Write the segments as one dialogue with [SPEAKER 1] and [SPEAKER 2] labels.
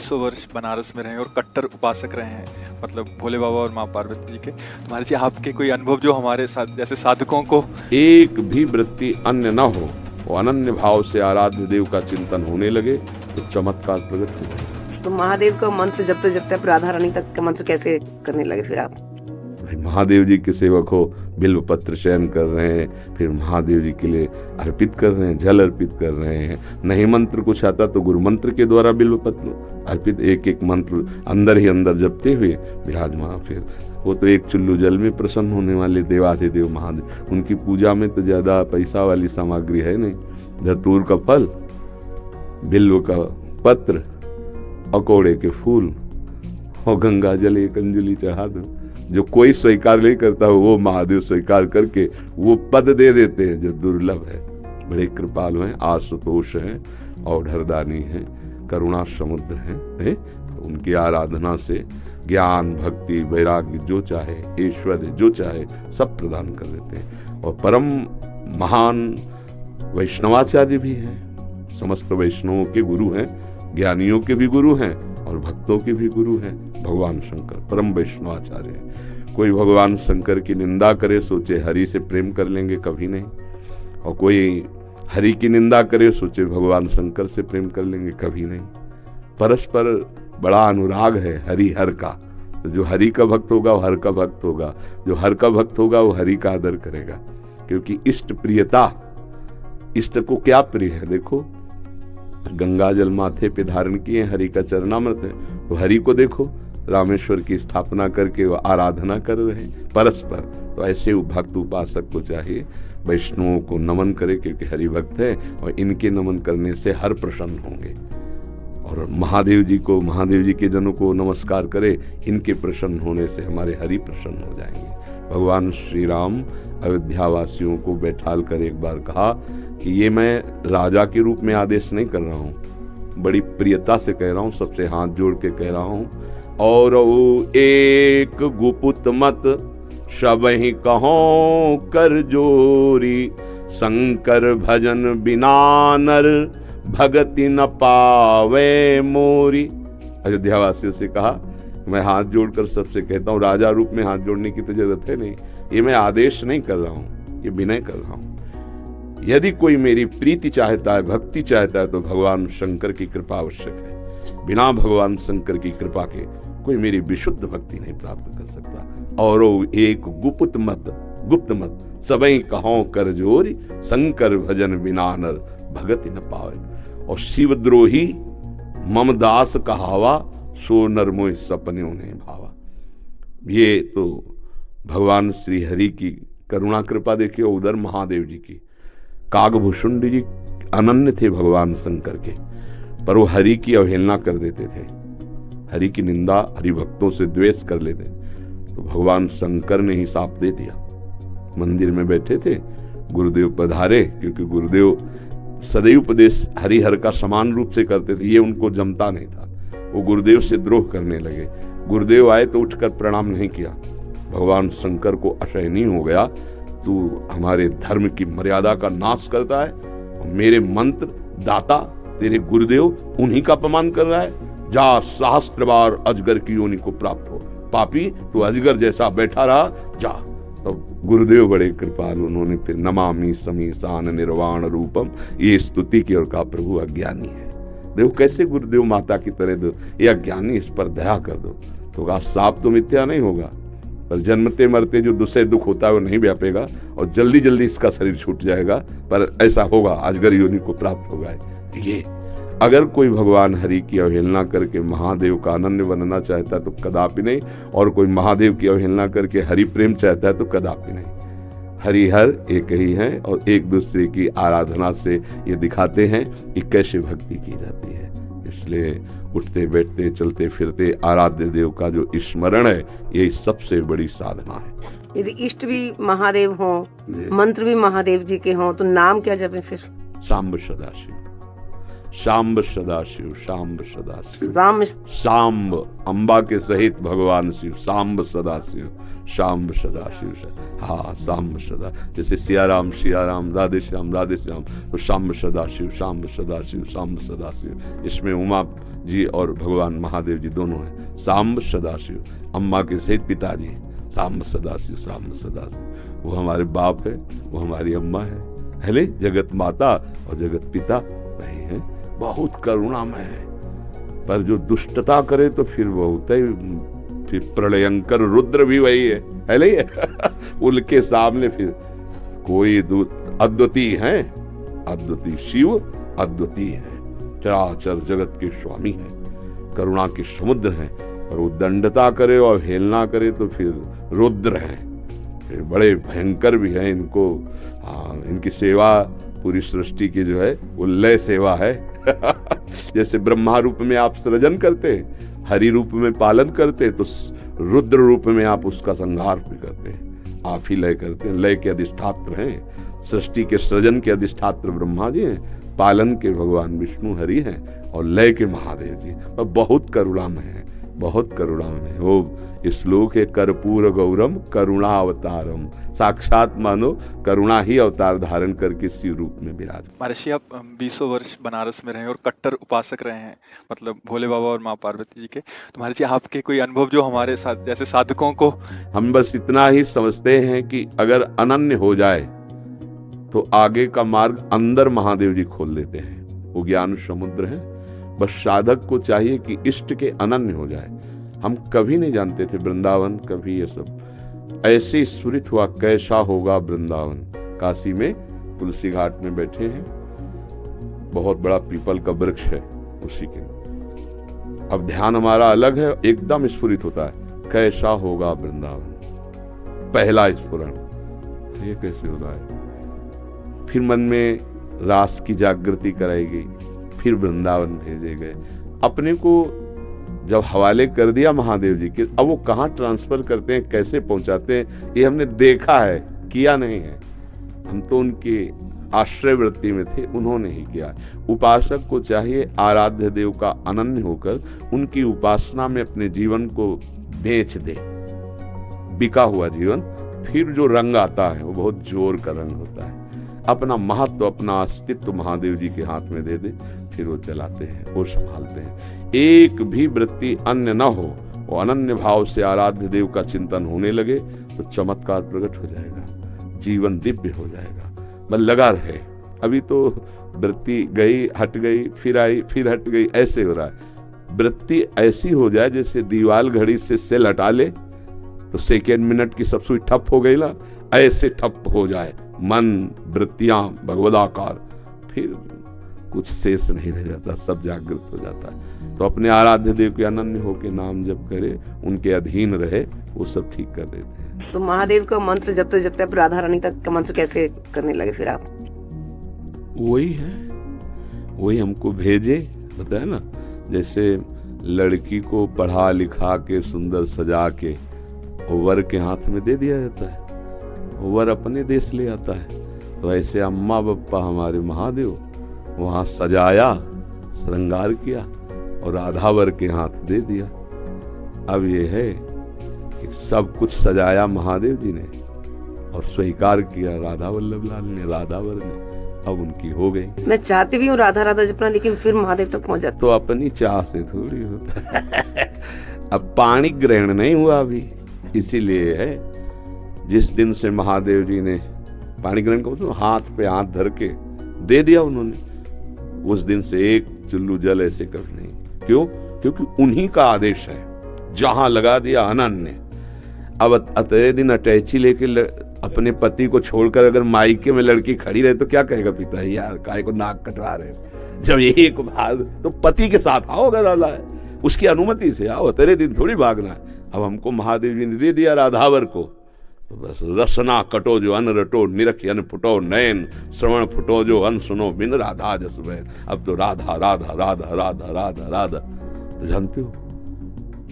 [SPEAKER 1] कई सौ वर्ष बनारस में रहे और कट्टर उपासक रहे हैं, मतलब भोले बाबा और माँ पार्वती जी के। तो महाराज जी, आपके कोई अनुभव जो हमारे साथ जैसे साधकों को
[SPEAKER 2] एक भी वृत्ति अन्य न हो, वो अनन्य भाव से आराध्य देव का चिंतन होने लगे तो चमत्कार प्रकट हो जाए।
[SPEAKER 3] तो महादेव का मंत्र जपते जपते आप राधा रानी तक का मंत्र कैसे करने लगे फिर आप?
[SPEAKER 2] भाई महादेव जी के सेवक हो, बिल्व पत्र चयन कर रहे हैं, फिर महादेव जी के लिए अर्पित कर रहे हैं, जल अर्पित कर रहे हैं। नहीं मंत्र कुछ आता तो गुरु मंत्र के द्वारा बिल्व पत्र अर्पित, एक एक मंत्र अंदर ही अंदर जपते हुए विराजमान। फिर वो तो एक चुल्लू जल में प्रसन्न होने वाले देवाधिदेव महादेव, उनकी पूजा में तो ज्यादा पैसा वाली सामग्री है नहीं। धतूर का फल, बिल्व का पत्र, अकोड़े के फूल और गंगा जल एक अंजलि चढ़ा दो। जो कोई स्वीकार नहीं करता वो महादेव स्वीकार करके वो पद दे देते हैं जो दुर्लभ है। बड़े कृपालु हैं, आशुतोष हैं और हरदानी हैं, करुणा समुद्र हैं। तो उनकी आराधना से ज्ञान, भक्ति, वैराग्य जो चाहे, ऐश्वर्य जो चाहे सब प्रदान कर देते हैं। और परम महान वैष्णवाचार्य भी हैं, समस्त वैष्णवों के गुरु हैं, ज्ञानियों के भी गुरु हैं और भक्तों के भी गुरु हैं। भगवान शंकर परम वैष्णवाचार्य हैं। कोई भगवान शंकर की निंदा करे सोचे हरि से प्रेम कर लेंगे, कभी नहीं। और कोई हरि की निंदा करे सोचे भगवान शंकर से प्रेम कर लेंगे, कभी नहीं। परस्पर बड़ा अनुराग है हरि हर का। तो जो हरि का भक्त होगा वो हर का भक्त होगा, जो हर का भक्त होगा वो हरि का आदर करेगा। क्योंकि इष्ट प्रियता, इष्ट को क्या प्रिय है, देखो गंगा जल माथे पे धारण किए, हरि का चरणामृत है, तो हरि को देखो रामेश्वर की स्थापना करके वो आराधना कर रहे हैं परस्पर। तो ऐसे भक्त उपासक को चाहिए वैष्णवों को नमन करे, क्योंकि हरि भक्त है और इनके नमन करने से हर प्रसन्न होंगे। और महादेव जी को, महादेव जी के जनों को नमस्कार करे, इनके प्रसन्न होने से हमारे हरि प्रसन्न हो जाएंगे। भगवान श्री राम अयोध्या वासियों को बैठाल कर एक बार कहा कि ये मैं राजा के रूप में आदेश नहीं कर रहा हूँ, बड़ी प्रियता से कह रहा हूँ, सबसे हाथ जोड़ के कह रहा हूँ। और एक गुपुत मत सबहि कहो कर जोरी, शंकर भजन बिना नर भगति न पावे मोरी। अयोध्या वासियों से कहा, मैं हाथ जोड़कर सबसे कहता हूँ, राजा रूप में हाथ जोड़ने की तो जरूरत है नहीं, ये मैं आदेश नहीं कर रहा हूँ, ये विनय कर रहा हूँ। यदि कोई मेरी प्रीति चाहता है, भक्ति चाहता है, तो भगवान शंकर की कृपा आवश्यक है। बिना भगवान शंकर की कृपा के कोई मेरी विशुद्ध भक्ति नहीं प्राप्त कर सकता। और एक गुप्त मत सबई कहो कर जोरी, शंकर भजन बिना नर भगति न पावे। और शिवद्रोही मम दास कहावा, सो नर मोह सपन्यों ने भावा। ये तो भगवान श्री हरि की करुणा कृपा देखिए। उधर महादेव जी की, कागभूषुंड जी अनन्य थे भगवान शंकर के, पर वो हरि की अवहेलना कर देते थे, हरि की निंदा, हरि भक्तों से द्वेष कर लेते। तो भगवान शंकर ने ही साप दे दिया। मंदिर में बैठे थे, गुरुदेव पधारे, क्योंकि गुरुदेव सदैव उपदेश हरिहर का समान रूप से करते थे, ये उनको जमता नहीं था। वो गुरुदेव से द्रोह करने लगे। गुरुदेव आए तो उठकर प्रणाम नहीं किया। भगवान शंकर को असहनीय हो गया, तू हमारे धर्म की मर्यादा का नाश करता है, और मेरे मंत्र दाता तेरे गुरुदेव उन्हीं का अपमान कर रहा है। जा, सहस्त्र बार अजगर की योनि को प्राप्त हो, पापी तू अजगर जैसा बैठा रहा, जा। तो गुरुदेव बड़े कृपालु, उन्होंने फिर नमामि समीसान निर्वाण रूपम ये स्तुति की और कहा, प्रभु अज्ञानी है। देखो कैसे गुरुदेव माता की तरह दो, ये अज्ञानी, इस पर दया कर दो। तो कहा, साप तो मिथ्या नहीं होगा, पर जन्मते मरते जो दूसरे दुख होता है वो नहीं व्यापेगा, और जल्दी जल्दी इसका शरीर छूट जाएगा, पर ऐसा होगा, अजगर योनि को प्राप्त होगा। ये अगर कोई भगवान हरि की अवहेलना करके महादेव का अनन्य बनना चाहता है तो कदापि नहीं, और कोई महादेव की अवहेलना करके हरि प्रेम चाहता है तो कदापि नहीं। हरिहर एक ही हैं और एक दूसरे की आराधना से ये दिखाते हैं कि कैसे भक्ति की जाती है। इसलिए उठते बैठते चलते फिरते आराध्य देव का जो स्मरण है, यही सबसे बड़ी साधना है।
[SPEAKER 3] यदि इष्ट भी महादेव हों, मंत्र भी महादेव जी के हों, तो नाम क्या जपे फिर?
[SPEAKER 2] सांब सदाशिव, शाम्ब सदाशिव, शाम्ब सदाशिव,
[SPEAKER 3] राम
[SPEAKER 2] सांब अंबा के सहित भगवान शिव, सांब सदाशिव, शाम्ब सदाशिव। हाँ, सांब सदा, जैसे सियाराम सियाराम, राधे श्याम, तो सांब सदाशिव, शाम्ब सदाशिव, सांब सदाशिव। इसमें उमा जी और भगवान महादेव जी दोनों हैं। सांब सदाशिव, अम्मा के सहित पिताजी सांब सदाशिव, सांब सदाशिव। वो हमारे बाप है, वो हमारी अम्मा है ले जगत माता और जगत पिता वही है। बहुत करुणामय है, पर जो दुष्टता करे तो फिर बहुत ही, फिर प्रलयंकर रुद्र भी वही है ले उनके सामने फिर कोई अद्वितीय है, अद्वितीय शिव अद्वितीय है, चराचर जगत के स्वामी है, करुणा के समुद्र है। और वो दंडता करे और हेलना करे तो फिर रुद्र है, फिर बड़े भयंकर भी हैं। इनको इनकी सेवा पूरी सृष्टि की जो है वो लय सेवा है जैसे ब्रह्मा रूप में आप सृजन करते, हरि रूप में पालन करते, तो रुद्र रूप में आप उसका संहार भी करते हैं। आप ही लय करते हैं, लय के अधिष्ठात्र हैं। सृष्टि के सृजन के अधिष्ठात्र ब्रह्मा जी हैं, पालन के भगवान विष्णु हरि हैं और लय के महादेव जी। और बहुत करुणामय है, बहुत करुणामय है। वो श्लोक है कर्पूर गौरम करुणा अवतारम, साक्षात मानो करुणा ही अवतार धारण करके शिव रूप में विराज।
[SPEAKER 1] महर्षि आप 20 वर्ष बनारस में रहे और कट्टर उपासक रहे हैं, मतलब भोले बाबा और माँ पार्वती जी के। तो महर्षि आपके कोई अनुभव जो हमारे साथ जैसे साधकों को,
[SPEAKER 2] हम बस इतना ही समझते हैं कि अगर अनन्य हो जाए तो आगे का मार्ग अंदर महादेव जी खोल देते हैं। वो ज्ञान समुद्र है, बस साधक को चाहिए कि इष्ट के अनन्य हो जाए। हम कभी नहीं जानते थे वृंदावन, कभी ये सब ऐसे स्फुरित हुआ कैसा होगा वृंदावन। काशी में तुलसी घाट में बैठे हैं, बहुत बड़ा पीपल का वृक्ष है उसी के। अब ध्यान हमारा अलग है, एकदम स्फुरित होता है कैसा होगा वृंदावन, पहला स्फुरण। ये कैसे हो रहा है? फिर मन में रास की जागृति कराई गई, फिर वृंदावन भेजे गए। अपने को जब हवाले कर दिया महादेव जी के, अब वो कहाँ ट्रांसफर करते हैं, कैसे पहुंचाते हैं, ये हमने देखा है, किया नहीं है। हम तो उनके आश्रय वृत्ति में थे, उन्होंने ही किया। उपासक को चाहिए आराध्य देव का अनन्य होकर उनकी उपासना में अपने जीवन को बेच दे। बिका हुआ जीवन, फिर जो रंग आता है वो बहुत जोर का रंग होता है। अपना महत्व, अपना अस्तित्व महादेव जी के हाथ में दे दे, फिर वो चलाते हैं, वो संभालते हैं। एक भी वृत्ति अन्य न हो, वो अनन्य भाव से आराध्य देव का चिंतन होने लगे तो चमत्कार प्रकट हो जाएगा, जीवन दिव्य हो जाएगा। बस लगा रहे। अभी तो वृत्ति गई, हट गई, फिर आई, फिर हट गई, ऐसे हो रहा है। वृत्ति ऐसी हो जाए जैसे दीवार घड़ी से सेल हटा ले तो सेकेंड मिनट की सब सुई ठप हो गई ना, ऐसे ठप हो जाए मन, वृत्तियां भगवदाकार, फिर कुछ शेष नहीं रह जाता, सब जागृत हो जाता है। तो अपने आराध्य देव के अनन्य होके नाम जप करे, उनके अधीन रहे, वो सब ठीक कर देते हैं।
[SPEAKER 3] तो महादेव का मंत्र जपते जपते आप राधा रानी तक का मंत्र कैसे करने लगे फिर आप?
[SPEAKER 2] वही है, वही हमको भेजे, बताया ना। जैसे लड़की को पढ़ा लिखा के सुंदर सजा के वर के हाथ में दे दिया जाता है, वर अपने देश ले आता है। तो ऐसे अम्मा बप्पा हमारे महादेव वहां सजाया, श्रृंगार किया और राधावर के हाथ दे दिया। अब ये है कि सब कुछ सजाया महादेव जी ने और स्वीकार किया राधा वल्लभ लाल ने, राधावर ने। अब उनकी हो गई।
[SPEAKER 3] मैं चाहती भी हूँ राधा राधा जपना, लेकिन फिर महादेव तक पहुंच जाती।
[SPEAKER 2] तो अपनी चाह से थोड़ी होता अब पाणी ग्रहण नहीं हुआ अभी, इसीलिए है जिस दिन से महादेव जी ने पाणी ग्रहण का मतलब हाथ पे हाथ धर के दे दिया उन्होंने, उस दिन से एक चुल्लू जल ऐसे कभी नहीं। क्यों? क्योंकि उन्हीं का आदेश है, जहां लगा दिया अनन्य। अब अतरे दिन अटैची लेके अपने पति को छोड़कर अगर मायके में लड़की खड़ी रहे तो क्या कहेगा पिता, यार काय को नाक कटवा रहे। जब एक भाग तो पति के साथ आओ, अगर अल्लाह है उसकी अनुमति से आओ, तेरे दिन थोड़ी भागना है। अब हमको महादेव जी ने दे दिया राधावर को, तो बस रसना कटो जो अन रटो, निरख अन फुटो नयन, श्रवण फुटो जो अन सुनो, बिन राधा जस बैन। अब तो राधा राधा राधा राधा राधा राधा। तो जानते हो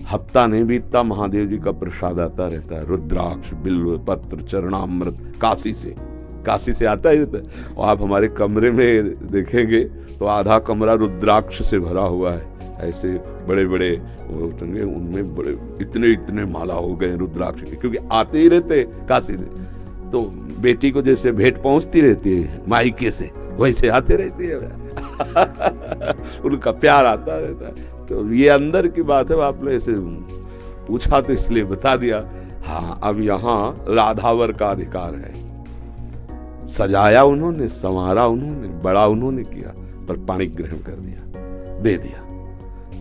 [SPEAKER 2] हफ्ता नहीं बीतता महादेव जी का प्रसाद आता रहता है, रुद्राक्ष, बिल्व पत्र, चरणामृत, काशी से आता है। और आप हमारे कमरे में देखेंगे तो आधा कमरा रुद्राक्ष से भरा हुआ है। ऐसे बड़े बड़े टंगे, उनमें बड़े इतने माला हो गए रुद्राक्ष के, क्योंकि आते ही रहते काशी से। तो बेटी को जैसे भेंट पहुंचती रहती है मायके से, वैसे आते रहती है उनका प्यार आता रहता है। तो ये अंदर की बात है, आपने ऐसे पूछा तो इसलिए बता दिया। हाँ, अब यहाँ राधावर का अधिकार है। सजाया उन्होंने, संवारा उन्होंने, बड़ा उन्होंने किया, पर पाणी ग्रहण कर दिया, दे दिया।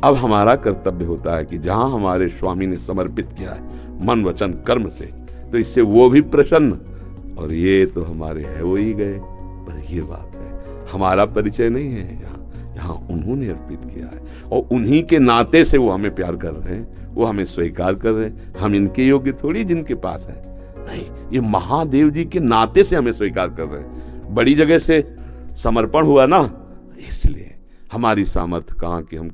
[SPEAKER 2] अब हमारा कर्तव्य होता है कि जहां हमारे स्वामी ने समर्पित किया है मन वचन कर्म से, तो इससे वो भी प्रसन्न, और ये तो हमारे है वो ही गए। पर ये बात है, हमारा परिचय नहीं है यहाँ उन्होंने अर्पित किया है, और उन्हीं के नाते से वो हमें प्यार कर रहे हैं, वो हमें स्वीकार कर रहे हैं। हम इनके योग्य थोड़ी जिनके पास है, नहीं, ये महादेव जी के नाते से हमें स्वीकार कर रहे हैं। बड़ी जगह से समर्पण हुआ ना, इसलिए हमारी सामर्थ्य कहाँ कि हम